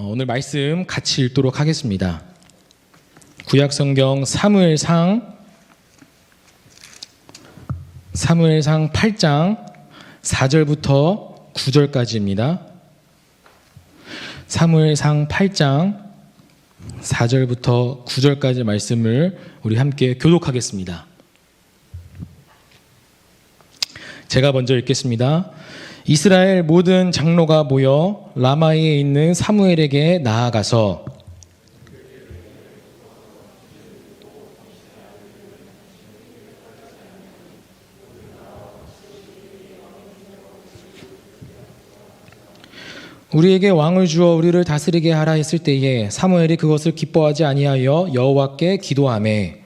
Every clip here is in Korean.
오늘 말씀 같이 읽도록 하겠습니다. 구약성경 사무엘상 8장 4절부터 9절까지입니다. 사무엘상 8장 4절부터 9절까지 말씀을 우리 함께 교독하겠습니다. 제가 먼저 읽겠습니다. 이스라엘 모든 장로가 모여 라마에 있는 사무엘에게 나아가서 우리에게 왕을 주어 우리를 다스리게 하라 했을 때에 사무엘이 그것을 기뻐하지 아니하여 여호와께 기도하매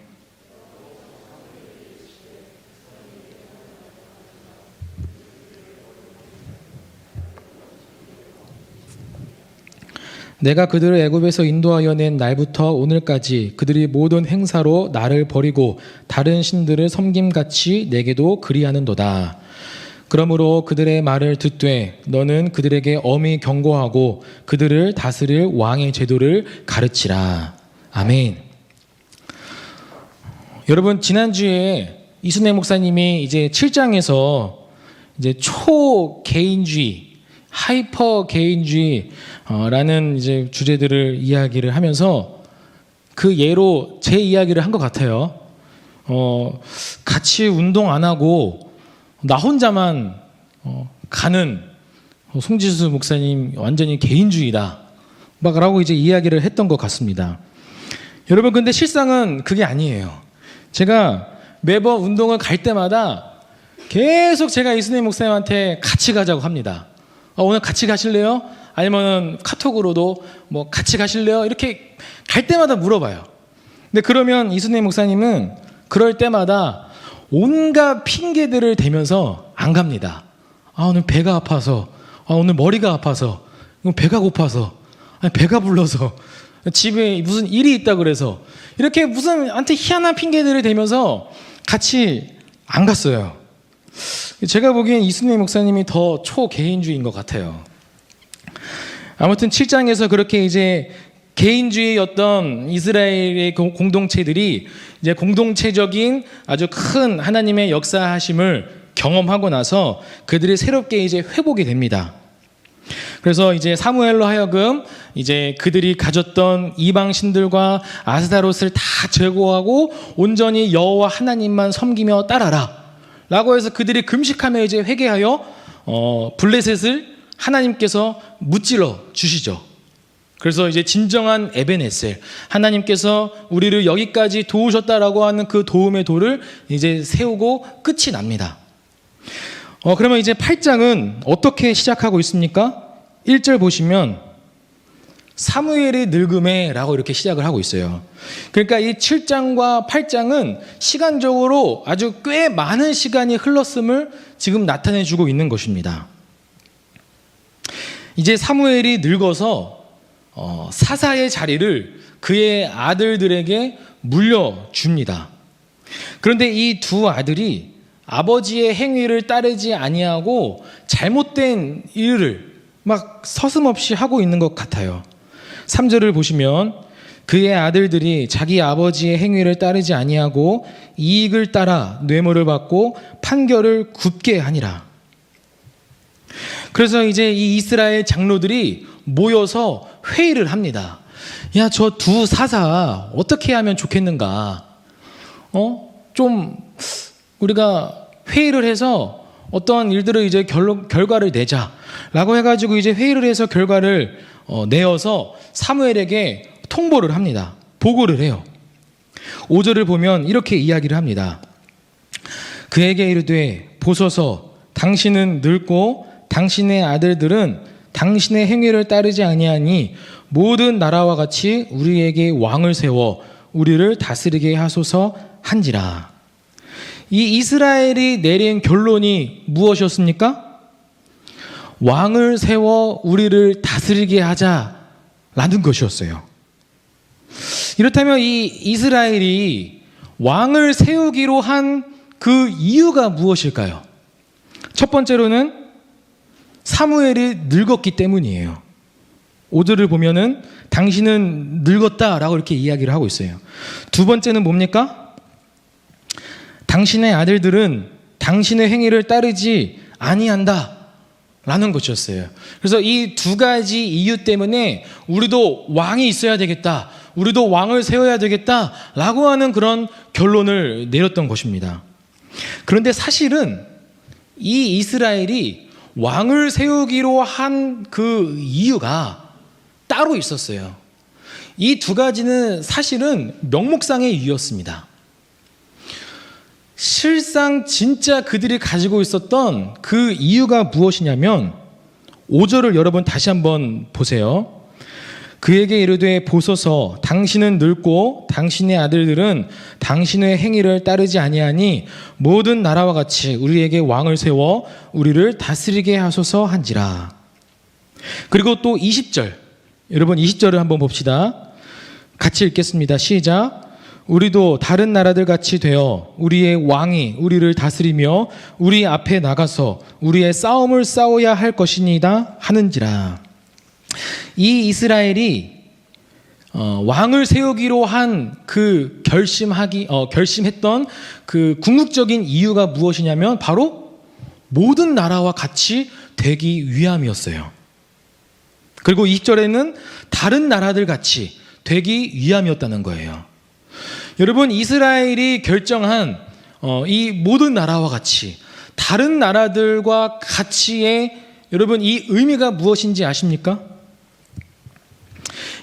내가 그들을 애굽에서 인도하여 낸 날부터 오늘까지 그들이 모든 행사로 나를 버리고 다른 신들을 섬김같이 내게도 그리하는도다. 그러므로 그들의 말을 듣되 너는 그들에게 엄히 경고하고 그들을 다스릴 왕의 제도를 가르치라. 아멘. 여러분, 지난주에 이순애 목사님이 이제 7장에서 이제 초개인주의, 하이퍼 개인주의라는 이제 주제들을 이야기를 하면서 그 예로 제 이야기를 한 것 같아요. 같이 운동 안 하고 나 혼자만 가는 송지수 목사님 완전히 개인주의다 막라고 이제 이야기를 했던 것 같습니다. 여러분, 근데 실상은 그게 아니에요. 제가 매번 운동을 갈 때마다 계속 제가 이순애 목사님한테 같이 가자고 합니다. 오늘 같이 가실래요? 아니면 카톡으로도 뭐 같이 가실래요? 이렇게 갈 때마다 물어봐요. 근데 그러면 이순애 목사님은 그럴 때마다 온갖 핑계들을 대면서 안 갑니다. 오늘 배가 아파서, 오늘 머리가 아파서, 배가 고파서, 배가 불러서, 집에 무슨 일이 있다 그래서 이렇게 무슨 한테 희한한 핑계들을 대면서 같이 안 갔어요. 제가 보기엔 이순애 목사님이 더 초개인주의인 것 같아요. 아무튼 7장에서 그렇게 이제 개인주의였던 이스라엘의 공동체들이 이제 공동체적인 아주 큰 하나님의 역사하심을 경험하고 나서 그들이 새롭게 이제 회복이 됩니다. 그래서 이제 사무엘로 하여금 이제 그들이 가졌던 이방 신들과 아스타롯을 다 제거하고 온전히 여호와 하나님만 섬기며 따라라 라고 해서 그들이 금식하며 이제 회개하여 블레셋을 하나님께서 무찔러 주시죠. 그래서 이제 진정한 에벤에셀, 하나님께서 우리를 여기까지 도우셨다라고 하는 그 도움의 도를 이제 세우고 끝이 납니다. 그러면 이제 8장은 어떻게 시작하고 있습니까? 1절 보시면 사무엘의 늙음에라고 이렇게 시작을 하고 있어요. 그러니까 이 7장과 8장은 시간적으로 아주 꽤 많은 시간이 흘렀음을 지금 나타내 주고 있는 것입니다. 이제 사무엘이 늙어서 사사의 자리를 그의 아들들에게 물려줍니다. 그런데 이 두 아들이 아버지의 행위를 따르지 아니하고 잘못된 일을 막 서슴없이 하고 있는 것 같아요. 3절을 보시면 그의 아들들이 자기 아버지의 행위를 따르지 아니하고 이익을 따라 뇌물을 받고 판결을 굽게 하니라. 그래서 이제 이 이스라엘 장로들이 모여서 회의를 합니다. 야, 저 두 사사 어떻게 하면 좋겠는가? 좀 우리가 회의를 해서 어떠한 일들을 이제 결과를 내자라고 해가지고 이제 회의를 해서 결과를 내어서 사무엘에게 통보를 합니다. 보고를 해요. 5절을 보면 이렇게 이야기를 합니다. 그에게 이르되 보소서 당신은 늙고 당신의 아들들은 당신의 행위를 따르지 아니하니 모든 나라와 같이 우리에게 왕을 세워 우리를 다스리게 하소서 한지라. 이 이스라엘이 내린 결론이 무엇이었습니까? 왕을 세워 우리를 다스리게 하자라는 것이었어요. 이렇다면 이 이스라엘이 왕을 세우기로 한 그 이유가 무엇일까요? 첫 번째로는 사무엘이 늙었기 때문이에요. 5절을 보면은 당신은 늙었다라고 이렇게 이야기를 하고 있어요. 두 번째는 뭡니까? 당신의 아들들은 당신의 행위를 따르지 아니한다 라는 것이었어요. 그래서 이 두 가지 이유 때문에 우리도 왕이 있어야 되겠다, 우리도 왕을 세워야 되겠다 라고 하는 그런 결론을 내렸던 것입니다. 그런데 사실은 이 이스라엘이 왕을 세우기로 한 그 이유가 따로 있었어요. 이 두 가지는 사실은 명목상의 이유였습니다. 실상 진짜 그들이 가지고 있었던 그 이유가 무엇이냐면 5절을 여러분 다시 한번 보세요. 그에게 이르되 보소서 당신은 늙고 당신의 아들들은 당신의 행위를 따르지 아니하니 모든 나라와 같이 우리에게 왕을 세워 우리를 다스리게 하소서 한지라. 그리고 또 20절, 여러분 20절을 한번 봅시다. 같이 읽겠습니다. 시작. 우리도 다른 나라들 같이 되어 우리의 왕이 우리를 다스리며 우리 앞에 나가서 우리의 싸움을 싸워야 할 것이니이다 하는지라. 이 이스라엘이 왕을 세우기로 한 그 결심했던 그 궁극적인 이유가 무엇이냐면 바로 모든 나라와 같이 되기 위함이었어요. 그리고 20절에는 다른 나라들 같이 되기 위함이었다는 거예요. 여러분, 이스라엘이 결정한 이 모든 나라와 같이, 다른 나라들과 같이의 여러분 이 의미가 무엇인지 아십니까?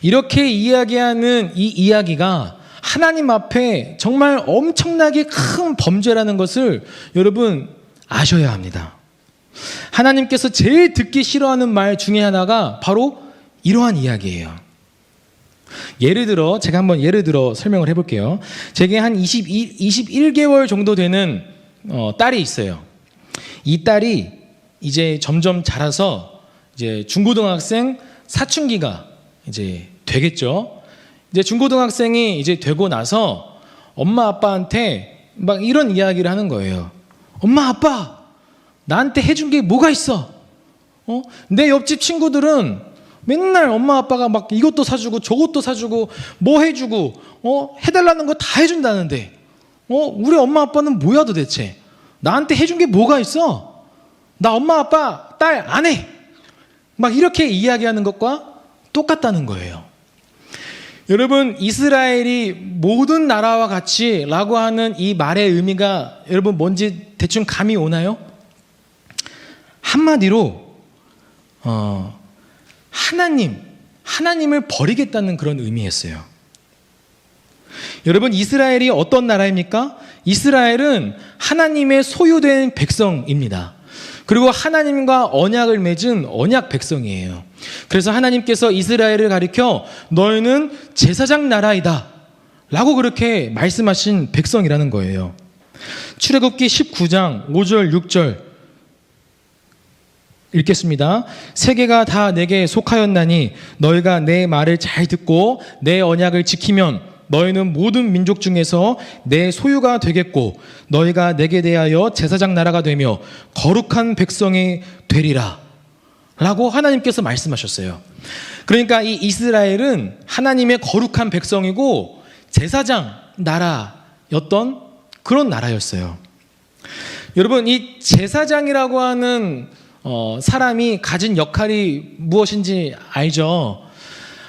이렇게 이야기하는 이 이야기가 하나님 앞에 정말 엄청나게 큰 범죄라는 것을 여러분 아셔야 합니다. 하나님께서 제일 듣기 싫어하는 말 중에 하나가 바로 이러한 이야기예요. 예를 들어 제가 한번 설명을 해볼게요. 제게 한 21개월 정도 되는 딸이 있어요. 이 딸이 이제 점점 자라서 이제 중고등학생 사춘기가 이제 되겠죠. 이제 중고등학생이 이제 되고 나서 엄마 아빠한테 막 이런 이야기를 하는 거예요. 엄마 아빠 나한테 해준 게 뭐가 있어? 내 옆집 친구들은 맨날 엄마 아빠가 막 이것도 사주고 저것도 사주고 뭐 해주고 해달라는 거 다 해준다는데 우리 엄마 아빠는 뭐야 도대체? 나한테 해준 게 뭐가 있어? 나 엄마 아빠 딸 안 해. 막 이렇게 이야기하는 것과 똑같다는 거예요. 여러분, 이스라엘이 모든 나라와 같이 라고 하는 이 말의 의미가 여러분 뭔지 대충 감이 오나요? 한마디로 하나님을 버리겠다는 그런 의미였어요. 여러분, 이스라엘이 어떤 나라입니까? 이스라엘은 하나님의 소유된 백성입니다. 그리고 하나님과 언약을 맺은 언약 백성이에요. 그래서 하나님께서 이스라엘을 가리켜 너희는 제사장 나라이다 라고 그렇게 말씀하신 백성이라는 거예요. 출애굽기 19장 5절 6절 읽겠습니다. 세계가 다 내게 속하였나니 너희가 내 말을 잘 듣고 내 언약을 지키면 너희는 모든 민족 중에서 내 소유가 되겠고 너희가 내게 대하여 제사장 나라가 되며 거룩한 백성이 되리라 라고 하나님께서 말씀하셨어요. 그러니까 이 이스라엘은 하나님의 거룩한 백성이고 제사장 나라였던 그런 나라였어요. 여러분, 이 제사장이라고 하는 사람이 가진 역할이 무엇인지 알죠?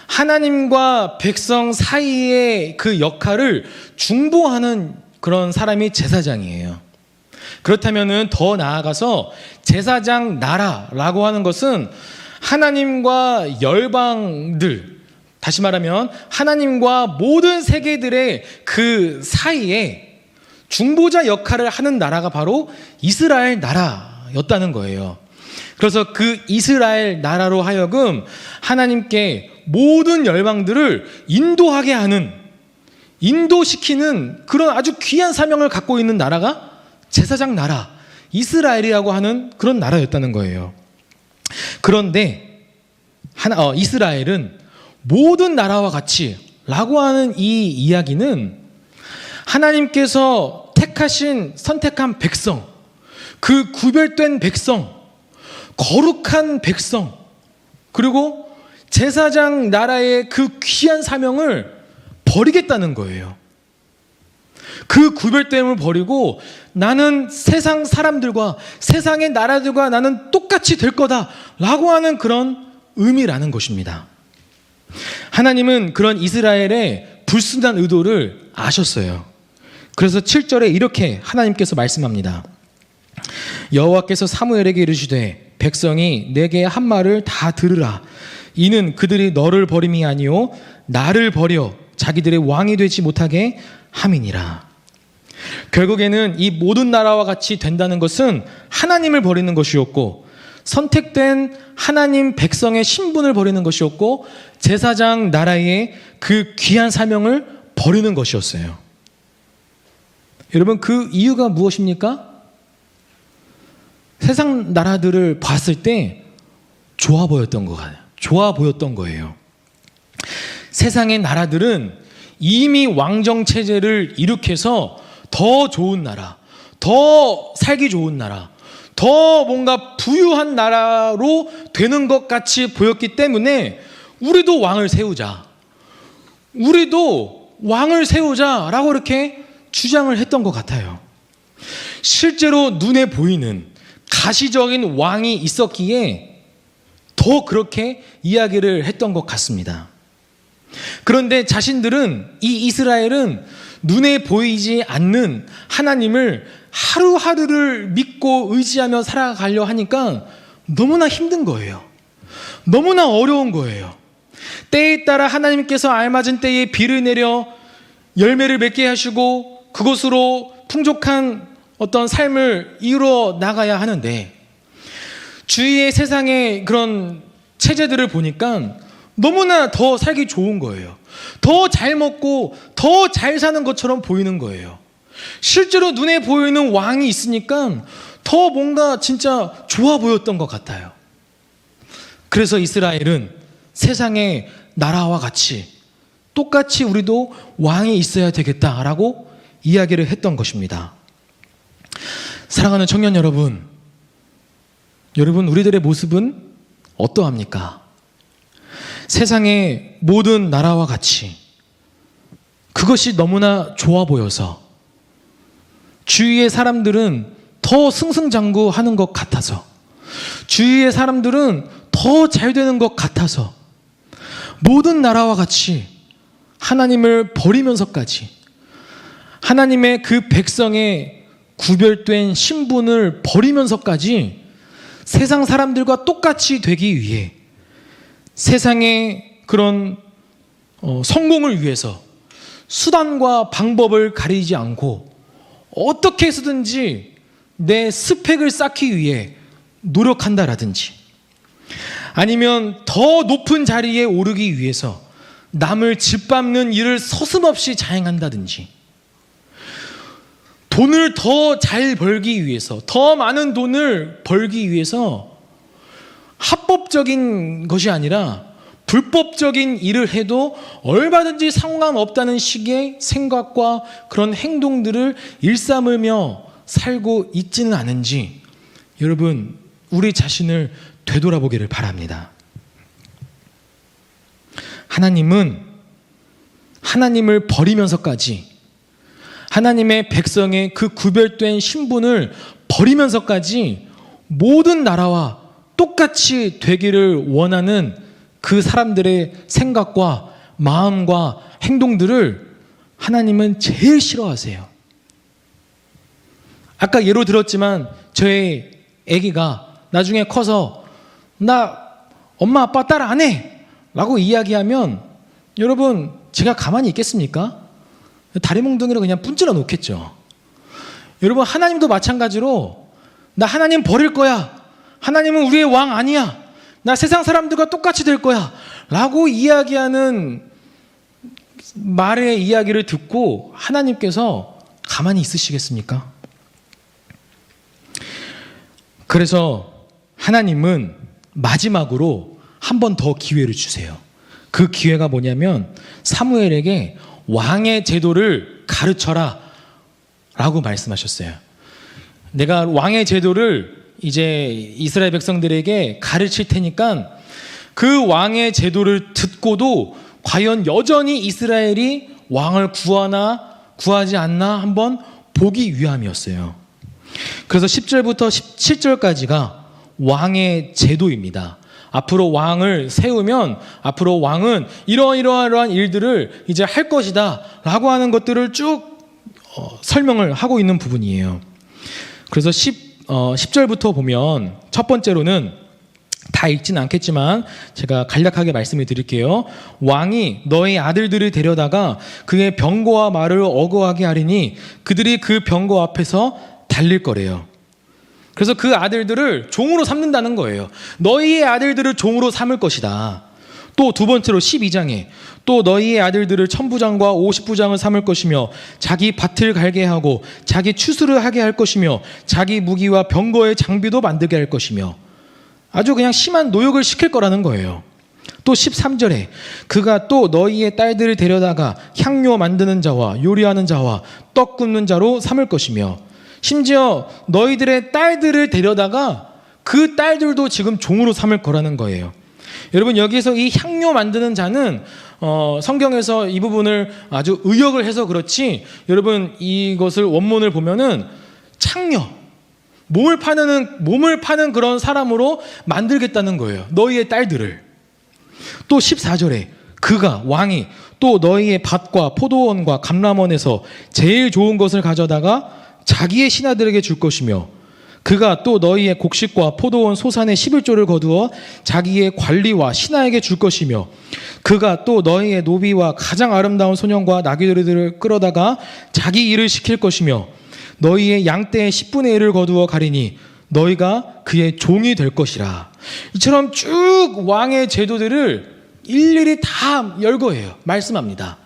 하나님과 백성 사이의 그 역할을 중보하는 그런 사람이 제사장이에요. 그렇다면 더 나아가서 제사장 나라라고 하는 것은 하나님과 열방들, 다시 말하면 하나님과 모든 세계들의 그 사이에 중보자 역할을 하는 나라가 바로 이스라엘 나라였다는 거예요. 그래서 그 이스라엘 나라로 하여금 하나님께 모든 열방들을 인도하게 하는, 인도시키는 그런 아주 귀한 사명을 갖고 있는 나라가 제사장 나라, 이스라엘이라고 하는 그런 나라였다는 거예요. 그런데 이스라엘은 모든 나라와 같이 라고 하는 이 이야기는 하나님께서 선택한 백성, 그 구별된 백성, 거룩한 백성, 그리고 제사장 나라의 그 귀한 사명을 버리겠다는 거예요. 그 구별됨을 버리고 나는 세상 사람들과 세상의 나라들과 나는 똑같이 될 거다라고 하는 그런 의미라는 것입니다. 하나님은 그런 이스라엘의 불순한 의도를 아셨어요. 그래서 7절에 이렇게 하나님께서 말씀합니다. 여호와께서 사무엘에게 이르시되 백성이 내게 한 말을 다 들으라. 이는 그들이 너를 버림이 아니요 나를 버려 자기들의 왕이 되지 못하게 함이니라. 결국에는 이 모든 나라와 같이 된다는 것은 하나님을 버리는 것이었고, 선택된 하나님 백성의 신분을 버리는 것이었고, 제사장 나라의 그 귀한 사명을 버리는 것이었어요. 여러분, 그 이유가 무엇입니까? 세상 나라들을 봤을 때 좋아 보였던 거예요. 세상의 나라들은 이미 왕정 체제를 일으켜서 더 좋은 나라, 더 살기 좋은 나라, 더 뭔가 부유한 나라로 되는 것 같이 보였기 때문에 우리도 왕을 세우자라고 이렇게 주장을 했던 것 같아요. 실제로 눈에 보이는 가시적인 왕이 있었기에 더 그렇게 이야기를 했던 것 같습니다. 그런데 자신들은, 이 이스라엘은 눈에 보이지 않는 하나님을 하루하루를 믿고 의지하며 살아가려 하니까 너무나 힘든 거예요. 너무나 어려운 거예요. 때에 따라 하나님께서 알맞은 때에 비를 내려 열매를 맺게 하시고 그것으로 풍족한 어떤 삶을 이루어 나가야 하는데, 주위의 세상의 그런 체제들을 보니까 너무나 더 살기 좋은 거예요. 더 잘 먹고 더 잘 사는 것처럼 보이는 거예요. 실제로 눈에 보이는 왕이 있으니까 더 뭔가 진짜 좋아 보였던 것 같아요. 그래서 이스라엘은 세상의 나라와 같이 똑같이 우리도 왕이 있어야 되겠다라고 이야기를 했던 것입니다. 사랑하는 청년 여러분, 우리들의 모습은 어떠합니까? 세상의 모든 나라와 같이 그것이 너무나 좋아 보여서, 주위의 사람들은 더 승승장구하는 것 같아서, 주위의 사람들은 더 잘 되는 것 같아서, 모든 나라와 같이 하나님을 버리면서까지 하나님의 그 백성의 구별된 신분을 버리면서까지 세상 사람들과 똑같이 되기 위해 세상의 그런 성공을 위해서 수단과 방법을 가리지 않고 어떻게 해서든지 내 스펙을 쌓기 위해 노력한다라든지, 아니면 더 높은 자리에 오르기 위해서 남을 짓밟는 일을 서슴없이 자행한다든지, 돈을 더 잘 벌기 위해서, 더 많은 돈을 벌기 위해서 합법적인 것이 아니라 불법적인 일을 해도 얼마든지 상관없다는 식의 생각과 그런 행동들을 일삼으며 살고 있지는 않은지, 여러분, 우리 자신을 되돌아보기를 바랍니다. 하나님은 하나님을 버리면서까지, 하나님의 백성의 그 구별된 신분을 버리면서까지 모든 나라와 똑같이 되기를 원하는 그 사람들의 생각과 마음과 행동들을 하나님은 제일 싫어하세요. 아까 예로 들었지만 저의 아기가 나중에 커서 나 엄마 아빠 따라 안 해 라고 이야기하면, 여러분, 제가 가만히 있겠습니까? 다리 몽둥이를 그냥 분질러 놓겠죠. 여러분, 하나님도 마찬가지로 나 하나님 버릴 거야, 하나님은 우리의 왕 아니야, 나 세상 사람들과 똑같이 될 거야 라고 이야기하는 말의 이야기를 듣고 하나님께서 가만히 있으시겠습니까? 그래서 하나님은 마지막으로 한 번 더 기회를 주세요. 그 기회가 뭐냐면 사무엘에게 왕의 제도를 가르쳐라 라고 말씀하셨어요. 내가 왕의 제도를 이제 이스라엘 백성들에게 가르칠 테니까 그 왕의 제도를 듣고도 과연 여전히 이스라엘이 왕을 구하나 구하지 않나 한번 보기 위함이었어요. 그래서 10절부터 17절까지가 왕의 제도입니다. 앞으로 왕을 세우면 앞으로 왕은 이러이러한 일들을 이제 할 것이다 라고 하는 것들을 쭉 설명을 하고 있는 부분이에요. 그래서 10절부터 보면 첫 번째로는 다 읽지는 않겠지만 제가 간략하게 말씀을 드릴게요. 왕이 너의 아들들을 데려다가 그의 병거와 말을 어거하게 하리니 그들이 그 병거 앞에서 달릴 거래요. 그래서 그 아들들을 종으로 삼는다는 거예요. 너희의 아들들을 종으로 삼을 것이다. 또 두 번째로 12장에 또 너희의 아들들을 1000부장과 50부장을 삼을 것이며 자기 밭을 갈게 하고 자기 추수를 하게 할 것이며 자기 무기와 병거의 장비도 만들게 할 것이며 아주 그냥 심한 노역을 시킬 거라는 거예요. 또 13절에 그가 또 너희의 딸들을 데려다가 향료 만드는 자와 요리하는 자와 떡 굽는 자로 삼을 것이며 심지어 너희들의 딸들을 데려다가 그 딸들도 지금 종으로 삼을 거라는 거예요. 여러분 여기서 이 향료 만드는 자는 성경에서 이 부분을 아주 의역을 해서 그렇지 여러분 이것을 원문을 보면은 창녀 몸을 파는 그런 사람으로 만들겠다는 거예요. 너희의 딸들을. 또 14절에 그가 왕이 또 너희의 밭과 포도원과 감람원에서 제일 좋은 것을 가져다가 자기의 신하들에게 줄 것이며 그가 또 너희의 곡식과 포도원 소산의 11조를 거두어 자기의 관리와 신하에게 줄 것이며 그가 또 너희의 노비와 가장 아름다운 소년과 나귀들을 끌어다가 자기 일을 시킬 것이며 너희의 양떼의 10분의 1을 거두어 가리니 너희가 그의 종이 될 것이라. 이처럼 쭉 왕의 제도들을 일일이 다 열거해요. 말씀합니다.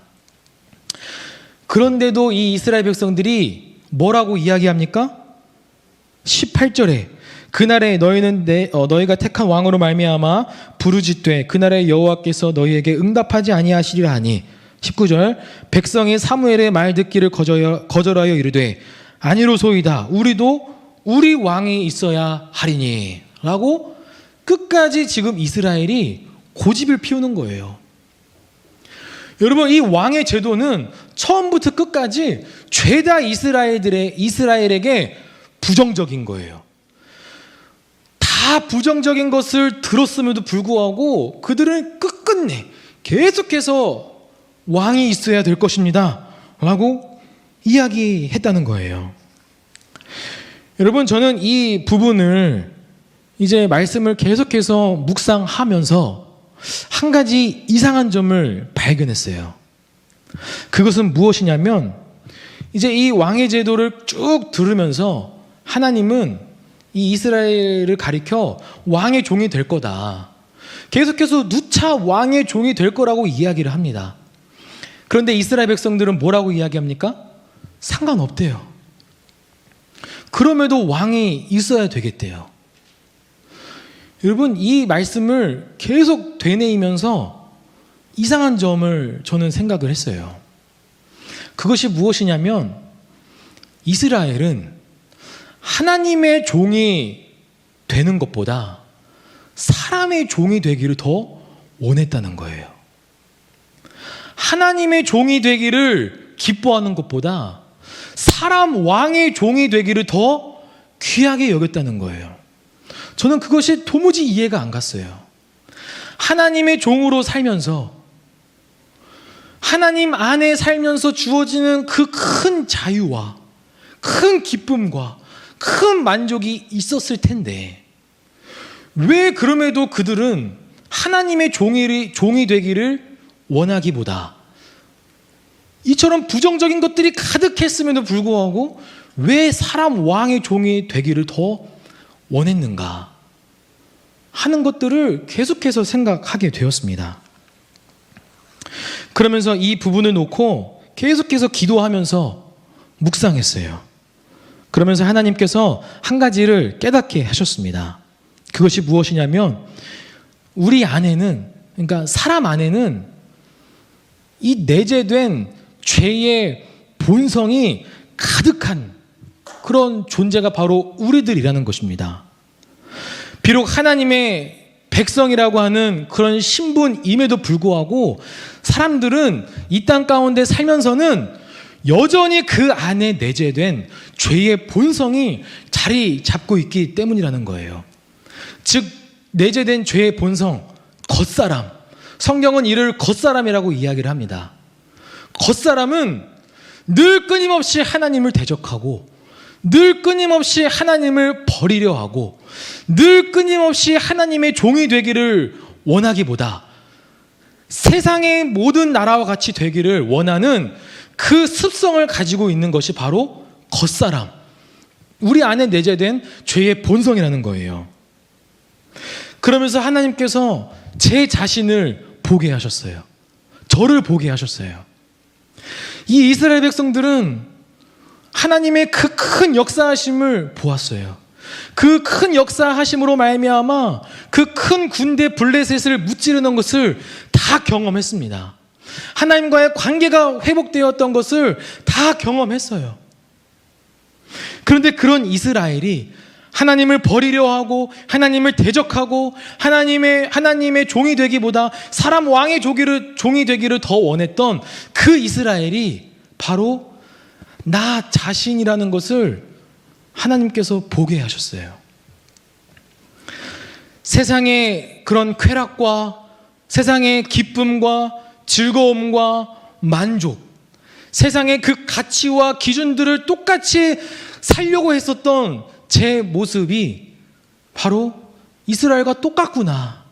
그런데도 이 이스라엘 백성들이 뭐라고 이야기합니까? 18절에 그날에 너희는 너희가 택한 왕으로 말미암아 부르짖되 그날에 여호와께서 너희에게 응답하지 아니하시리라 하니 19절 백성이 사무엘의 말 듣기를 거절하여 이르되 아니로소이다 우리도 우리 왕이 있어야 하리니 라고 끝까지 지금 이스라엘이 고집을 피우는 거예요. 여러분 이 왕의 제도는 처음부터 끝까지 죄다 이스라엘에게 부정적인 거예요. 다 부정적인 것을 들었음에도 불구하고 그들은 끝끝내 계속해서 왕이 있어야 될 것입니다 라고 이야기했다는 거예요. 여러분 저는 이 부분을 이제 말씀을 계속해서 묵상하면서 한 가지 이상한 점을 발견했어요. 그것은 무엇이냐면 이제 이 왕의 제도를 쭉 들으면서 하나님은 이 이스라엘을 가리켜 왕의 종이 될 거다. 계속해서 누차 왕의 종이 될 거라고 이야기를 합니다. 그런데 이스라엘 백성들은 뭐라고 이야기합니까? 상관없대요. 그럼에도 왕이 있어야 되겠대요. 여러분 이 말씀을 계속 되뇌이면서 이상한 점을 저는 생각을 했어요. 그것이 무엇이냐면 이스라엘은 하나님의 종이 되는 것보다 사람의 종이 되기를 더 원했다는 거예요. 하나님의 종이 되기를 기뻐하는 것보다 사람 왕의 종이 되기를 더 귀하게 여겼다는 거예요. 저는 그것이 도무지 이해가 안 갔어요. 하나님의 종으로 살면서 하나님 안에 살면서 주어지는 그 큰 자유와 큰 기쁨과 큰 만족이 있었을 텐데 왜 그럼에도 그들은 하나님의 종이 되기를 원하기보다 이처럼 부정적인 것들이 가득했음에도 불구하고 왜 사람 왕의 종이 되기를 더 원했는가 하는 것들을 계속해서 생각하게 되었습니다. 그러면서 이 부분을 놓고 계속해서 기도하면서 묵상했어요. 그러면서 하나님께서 한 가지를 깨닫게 하셨습니다. 그것이 무엇이냐면 우리 안에는 그러니까 사람 안에는 이 내재된 죄의 본성이 가득한 그런 존재가 바로 우리들이라는 것입니다. 비록 하나님의 백성이라고 하는 그런 신분임에도 불구하고 사람들은 이 땅 가운데 살면서는 여전히 그 안에 내재된 죄의 본성이 자리 잡고 있기 때문이라는 거예요. 즉 내재된 죄의 본성, 겉사람. 성경은 이를 겉사람이라고 이야기를 합니다. 겉사람은 늘 끊임없이 하나님을 대적하고 늘 끊임없이 하나님을 버리려 하고 늘 끊임없이 하나님의 종이 되기를 원하기보다 세상의 모든 나라와 같이 되기를 원하는 그 습성을 가지고 있는 것이 바로 겉사람, 우리 안에 내재된 죄의 본성이라는 거예요. 그러면서 하나님께서 제 자신을 보게 하셨어요. 저를 보게 하셨어요. 이 이스라엘 백성들은 하나님의 그 큰 역사하심을 보았어요. 그 큰 역사하심으로 말미암아 그 큰 군대 블레셋을 무찌르는 것을 다 경험했습니다. 하나님과의 관계가 회복되었던 것을 다 경험했어요. 그런데 그런 이스라엘이 하나님을 버리려 하고 하나님을 대적하고 하나님의 종이 되기보다 사람 왕의 종이 되기를 더 원했던 그 이스라엘이 바로 나 자신이라는 것을 하나님께서 보게 하셨어요. 세상의 그런 쾌락과 세상의 기쁨과 즐거움과 만족, 세상의 그 가치와 기준들을 똑같이 살려고 했었던 제 모습이 바로 이스라엘과 똑같구나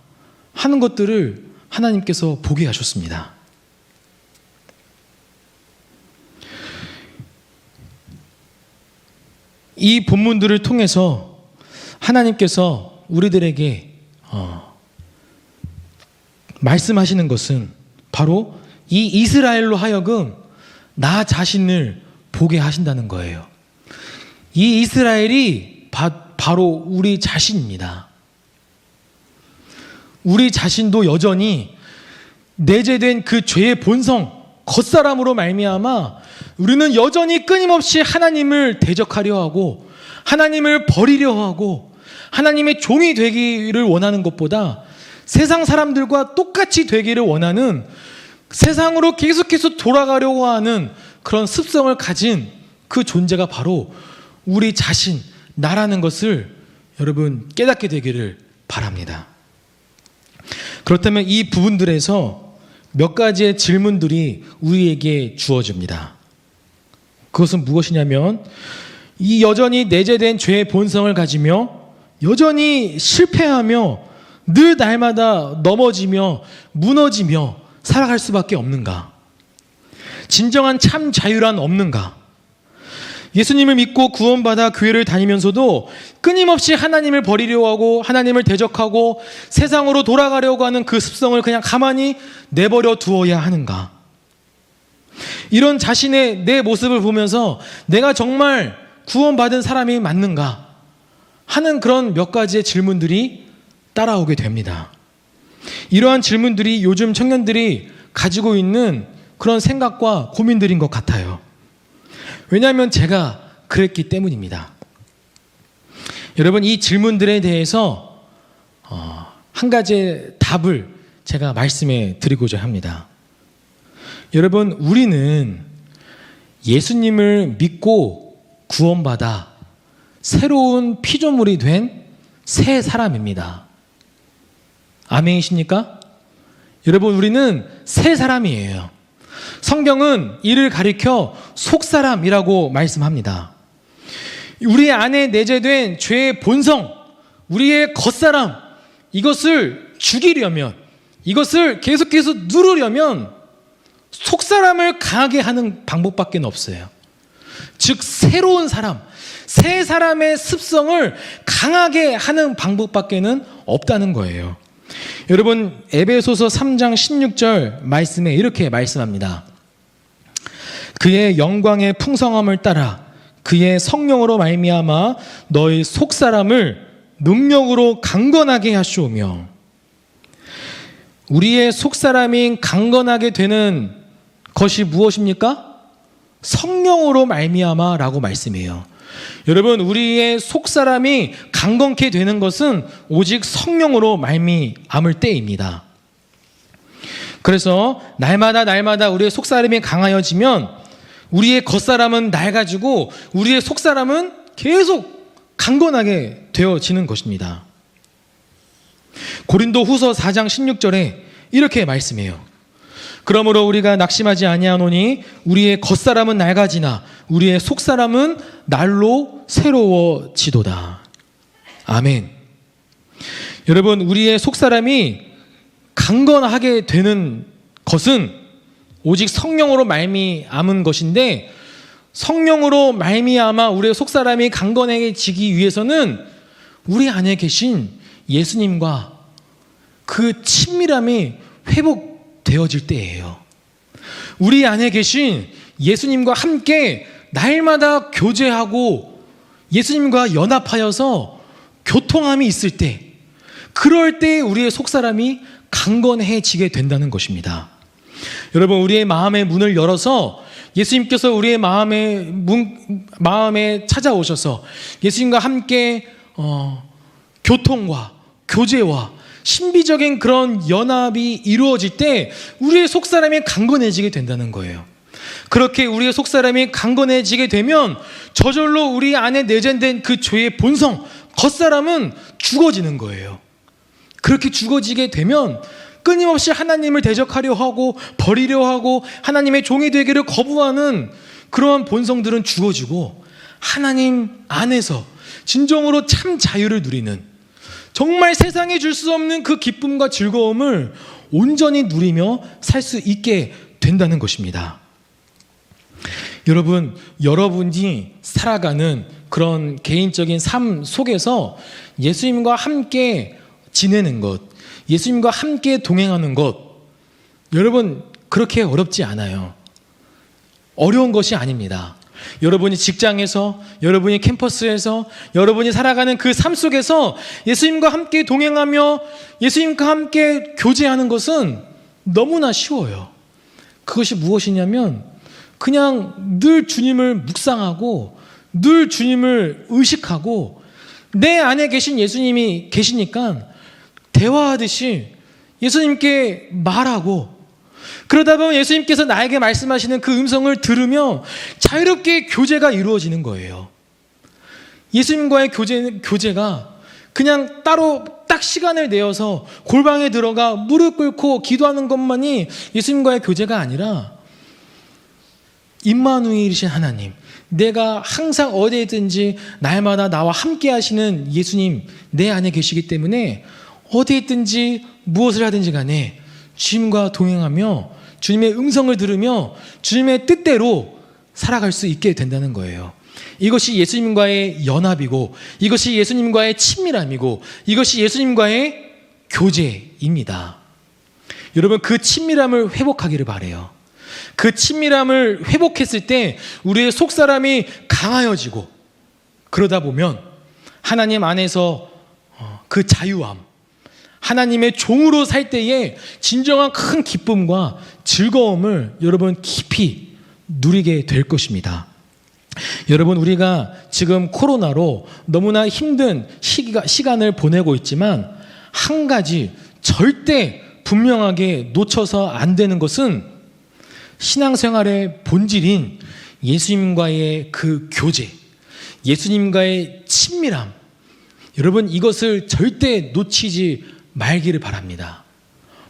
하는 것들을 하나님께서 보게 하셨습니다. 이 본문들을 통해서 하나님께서 우리들에게 말씀하시는 것은 바로 이 이스라엘로 하여금 나 자신을 보게 하신다는 거예요. 이 이스라엘이 바로 우리 자신입니다. 우리 자신도 여전히 내재된 그 죄의 본성, 겉사람으로 말미암아 우리는 여전히 끊임없이 하나님을 대적하려 하고 하나님을 버리려 하고 하나님의 종이 되기를 원하는 것보다 세상 사람들과 똑같이 되기를 원하는, 세상으로 계속해서 돌아가려고 하는 그런 습성을 가진 그 존재가 바로 우리 자신, 나라는 것을 여러분 깨닫게 되기를 바랍니다. 그렇다면 이 부분들에서 몇 가지의 질문들이 우리에게 주어집니다. 그것은 무엇이냐면, 이 여전히 내재된 죄의 본성을 가지며 여전히 실패하며 늘 날마다 넘어지며 무너지며 살아갈 수밖에 없는가? 진정한 참 자유란 없는가? 예수님을 믿고 구원받아 교회를 다니면서도 끊임없이 하나님을 버리려고 하고 하나님을 대적하고 세상으로 돌아가려고 하는 그 습성을 그냥 가만히 내버려 두어야 하는가? 이런 자신의 내 모습을 보면서 내가 정말 구원받은 사람이 맞는가 하는 그런 몇 가지의 질문들이 따라오게 됩니다. 이러한 질문들이 요즘 청년들이 가지고 있는 그런 생각과 고민들인 것 같아요. 왜냐하면 제가 그랬기 때문입니다. 여러분, 이 질문들에 대해서 한 가지의 답을 제가 말씀해 드리고자 합니다. 여러분, 우리는 예수님을 믿고 구원받아 새로운 피조물이 된 새 사람입니다. 아멘이십니까? 여러분, 우리는 새 사람이에요. 성경은 이를 가리켜 속사람이라고 말씀합니다. 우리 안에 내재된 죄의 본성, 우리의 겉사람, 이것을 죽이려면, 이것을 계속해서 누르려면 속사람을 강하게 하는 방법밖에 없어요. 즉 새로운 사람, 새 사람의 습성을 강하게 하는 방법밖에 없다는 거예요. 여러분, 에베소서 3장 16절 말씀에 이렇게 말씀합니다. 그의 영광의 풍성함을 따라 그의 성령으로 말미암아 너희 속사람을 능력으로 강건하게 하시오며. 우리의 속사람이 강건하게 되는 것이 무엇입니까? 성령으로 말미암아라고 말씀해요. 여러분, 우리의 속사람이 강건케 되는 것은 오직 성령으로 말미암을 때입니다. 그래서 날마다 우리의 속사람이 강하여지면 우리의 겉사람은 낡아지고 우리의 속사람은 계속 강건하게 되어지는 것입니다. 고린도 후서 4장 16절에 이렇게 말씀해요. 그러므로 우리가 낙심하지 아니하노니 우리의 겉사람은 낡아지나 우리의 속사람은 날로 새로워지도다. 아멘. 여러분, 우리의 속사람이 강건하게 되는 것은 오직 성령으로 말미암은 것인데, 성령으로 말미암아 우리의 속사람이 강건해지기 위해서는 우리 안에 계신 예수님과 그 친밀함이 회복되어질 때예요. 우리 안에 계신 예수님과 함께 날마다 교제하고 예수님과 연합하여서 교통함이 있을 때, 그럴 때 우리의 속사람이 강건해지게 된다는 것입니다. 여러분, 우리의 마음의 문을 열어서 예수님께서 우리의 마음에 찾아오셔서 예수님과 함께 교통과 교제와 신비적인 그런 연합이 이루어질 때 우리의 속사람이 강건해지게 된다는 거예요. 그렇게 우리의 속사람이 강건해지게 되면 저절로 우리 안에 내재된 그 죄의 본성, 겉사람은 죽어지는 거예요. 그렇게 죽어지게 되면 끊임없이 하나님을 대적하려 하고 버리려 하고 하나님의 종이 되기를 거부하는 그러한 본성들은 죽어지고 하나님 안에서 진정으로 참 자유를 누리는, 정말 세상에 줄 수 없는 그 기쁨과 즐거움을 온전히 누리며 살 수 있게 된다는 것입니다. 여러분, 여러분이 살아가는 그런 개인적인 삶 속에서 예수님과 함께 지내는 것, 예수님과 함께 동행하는 것, 여러분, 그렇게 어렵지 않아요. 어려운 것이 아닙니다. 여러분이 직장에서, 여러분이 캠퍼스에서, 여러분이 살아가는 그 삶 속에서 예수님과 함께 동행하며 예수님과 함께 교제하는 것은 너무나 쉬워요. 그것이 무엇이냐면 그냥 늘 주님을 묵상하고 늘 주님을 의식하고 내 안에 계신 예수님이 계시니까 대화하듯이 예수님께 말하고, 그러다 보면 예수님께서 나에게 말씀하시는 그 음성을 들으며 자유롭게 교제가 이루어지는 거예요. 예수님과의 교제가 그냥 따로 딱 시간을 내어서 골방에 들어가 무릎 꿇고 기도하는 것만이 예수님과의 교제가 아니라 임마누엘이신 하나님, 내가 항상 어디에든지 날마다 나와 함께 하시는 예수님 내 안에 계시기 때문에 어디에 있든지 무엇을 하든지 간에 주님과 동행하며 주님의 음성을 들으며 주님의 뜻대로 살아갈 수 있게 된다는 거예요. 이것이 예수님과의 연합이고 이것이 예수님과의 친밀함이고 이것이 예수님과의 교제입니다. 여러분, 그 친밀함을 회복하기를 바라요. 그 친밀함을 회복했을 때 우리의 속사람이 강하여지고, 그러다 보면 하나님 안에서 그 자유함, 하나님의 종으로 살 때에 진정한 큰 기쁨과 즐거움을 여러분 깊이 누리게 될 것입니다. 여러분, 우리가 지금 코로나로 너무나 힘든 시간을 보내고 있지만 한 가지 절대 분명하게 놓쳐서 안 되는 것은 신앙생활의 본질인 예수님과의 그 교제, 예수님과의 친밀함, 여러분, 이것을 절대 놓치지 말기를 바랍니다.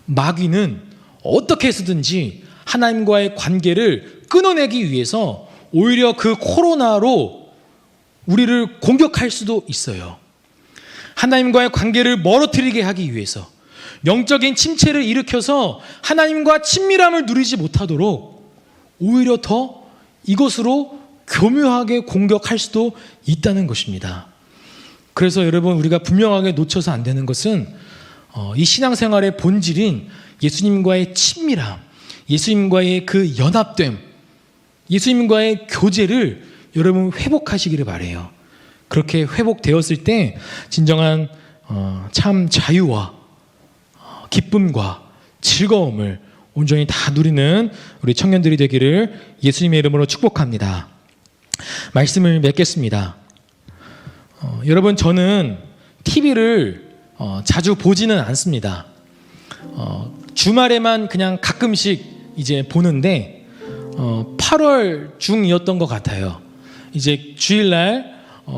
마귀는 어떻게 해서든지 하나님과의 관계를 끊어내기 위해서 오히려 그 코로나로 우리를 공격할 수도 있어요. 하나님과의 관계를 멀어뜨리게 하기 위해서, 영적인 침체를 일으켜서 하나님과 친밀함을 누리지 못하도록 오히려 더 이것으로 교묘하게 공격할 수도 있다는 것입니다. 그래서 여러분, 우리가 분명하게 놓쳐서 안 되는 것은 이 신앙생활의 본질인 예수님과의 친밀함, 예수님과의 그 연합됨, 예수님과의 교제를 여러분 회복하시기를 바라요. 그렇게 회복되었을 때 진정한 참 자유와 기쁨과 즐거움을 온전히 다 누리는 우리 청년들이 되기를 예수님의 이름으로 축복합니다. 말씀을 맺겠습니다. 여러분, 저는 TV를 자주 보지는 않습니다. 주말에만 그냥 가끔씩 이제 보는데 8월 중이었던 것 같아요. 이제 주일날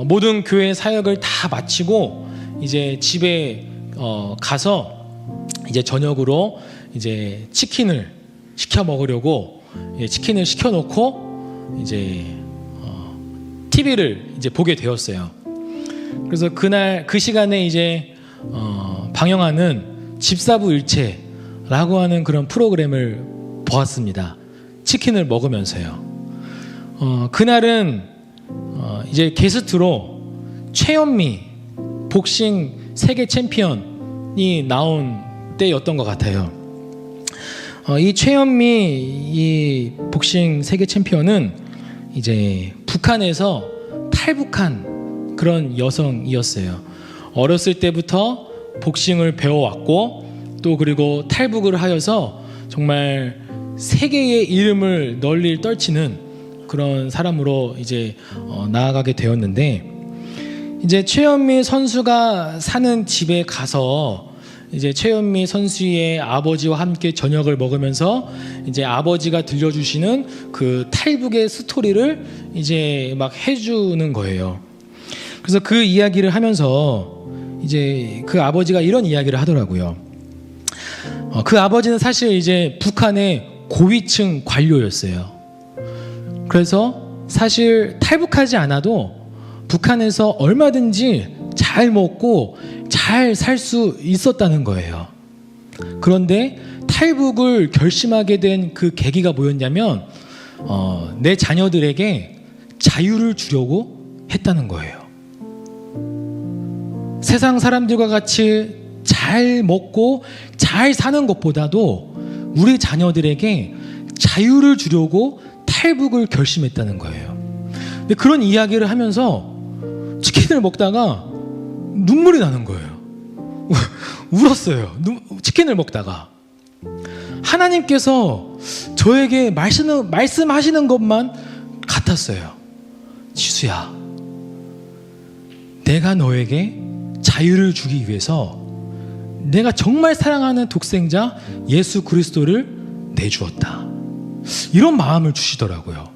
모든 교회 사역을 다 마치고 이제 집에 가서 이제 저녁으로 이제 치킨을 시켜 먹으려고 치킨을 시켜 놓고 이제 TV를 이제 보게 되었어요. 그래서 그날 그 시간에 이제 방영하는 집사부 일체라고 하는 그런 프로그램을 보았습니다. 치킨을 먹으면서요. 그날은 이제 게스트로 최연미 복싱 세계 챔피언이 나온 때였던 것 같아요. 이 최연미 이 복싱 세계 챔피언은 이제 북한에서 탈북한 그런 여성이었어요. 어렸을 때부터 복싱을 배워왔고 또 그리고 탈북을 하여서 정말 세계의 이름을 널리 떨치는 그런 사람으로 이제 나아가게 되었는데, 이제 최연미 선수가 사는 집에 가서 이제 최연미 선수의 아버지와 함께 저녁을 먹으면서 이제 아버지가 들려주시는 그 탈북의 스토리를 이제 막 해주는 거예요. 그래서 그 이야기를 하면서 이제 그 아버지가 이런 이야기를 하더라고요. 그 아버지는 사실 이제 북한의 고위층 관료였어요. 그래서 사실 탈북하지 않아도 북한에서 얼마든지 잘 먹고 잘 살 수 있었다는 거예요. 그런데 탈북을 결심하게 된 그 계기가 뭐였냐면 내 자녀들에게 자유를 주려고 했다는 거예요. 세상 사람들과 같이 잘 먹고 잘 사는 것보다도 우리 자녀들에게 자유를 주려고 탈북을 결심했다는 거예요. 근데 그런 이야기를 하면서 치킨을 먹다가 눈물이 나는 거예요. 울었어요. 치킨을 먹다가. 하나님께서 저에게 말씀하시는 것만 같았어요. 지수야, 내가 너에게 자유를 주기 위해서 내가 정말 사랑하는 독생자 예수 그리스도를 내주었다. 이런 마음을 주시더라고요.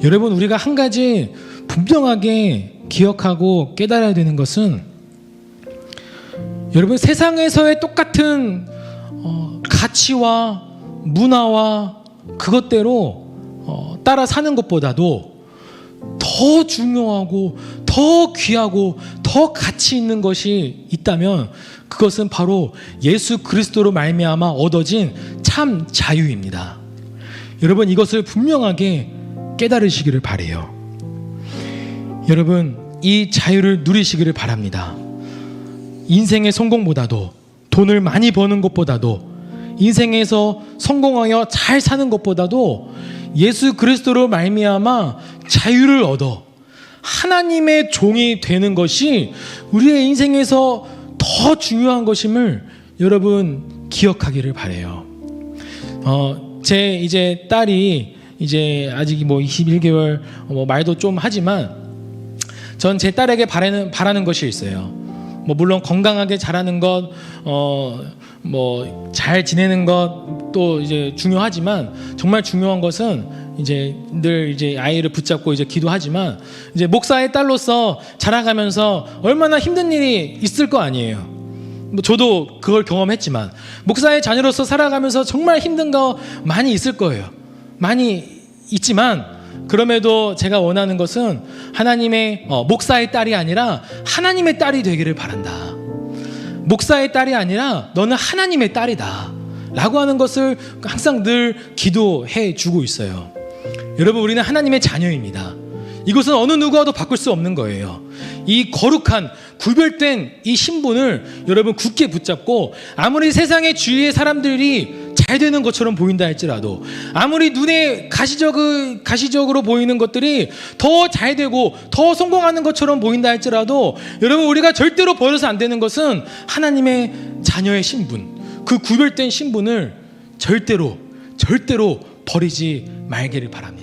여러분, 우리가 한 가지 분명하게 기억하고 깨달아야 되는 것은, 여러분, 세상에서의 똑같은 가치와 문화와 그것대로 따라 사는 것보다도 더 중요하고 더 귀하고 더 가치 있는 것이 있다면 그것은 바로 예수 그리스도로 말미암아 얻어진 참 자유입니다. 여러분, 이것을 분명하게 깨달으시기를 바라요. 여러분, 이 자유를 누리시기를 바랍니다. 인생의 성공보다도, 돈을 많이 버는 것보다도, 인생에서 성공하여 잘 사는 것보다도 예수 그리스도로 말미암아 자유를 얻어 하나님의 종이 되는 것이 우리의 인생에서 더 중요한 것임을 여러분 기억하기를 바라요. 제 이제 딸이 이제 아직 뭐 21개월 말도 좀 하지만 전 제 딸에게 바라는 것이 있어요. 뭐 물론 건강하게 자라는 것, 뭐 잘 지내는 것도 이제 중요하지만 정말 중요한 것은 이제 늘 이제 아이를 붙잡고 이제 기도하지만 이제 목사의 딸로서 자라가면서 얼마나 힘든 일이 있을 거 아니에요. 뭐 저도 그걸 경험했지만 목사의 자녀로서 살아가면서 정말 힘든 거 많이 있을 거예요. 많이 있지만 그럼에도 제가 원하는 것은 하나님의 목사의 딸이 아니라 하나님의 딸이 되기를 바란다. 목사의 딸이 아니라 너는 하나님의 딸이다 라고 하는 것을 항상 늘 기도해 주고 있어요. 여러분, 우리는 하나님의 자녀입니다. 이것은 어느 누구와도 바꿀 수 없는 거예요. 이 거룩한 구별된 이 신분을 여러분 굳게 붙잡고, 아무리 세상의 주위의 사람들이 잘 되는 것처럼 보인다 할지라도, 아무리 눈에 가시적으로 보이는 것들이 더 잘 되고 더 성공하는 것처럼 보인다 할지라도, 여러분, 우리가 절대로 버려서 안 되는 것은 하나님의 자녀의 신분, 그 구별된 신분을 절대로 버리지 말기를 바랍니다.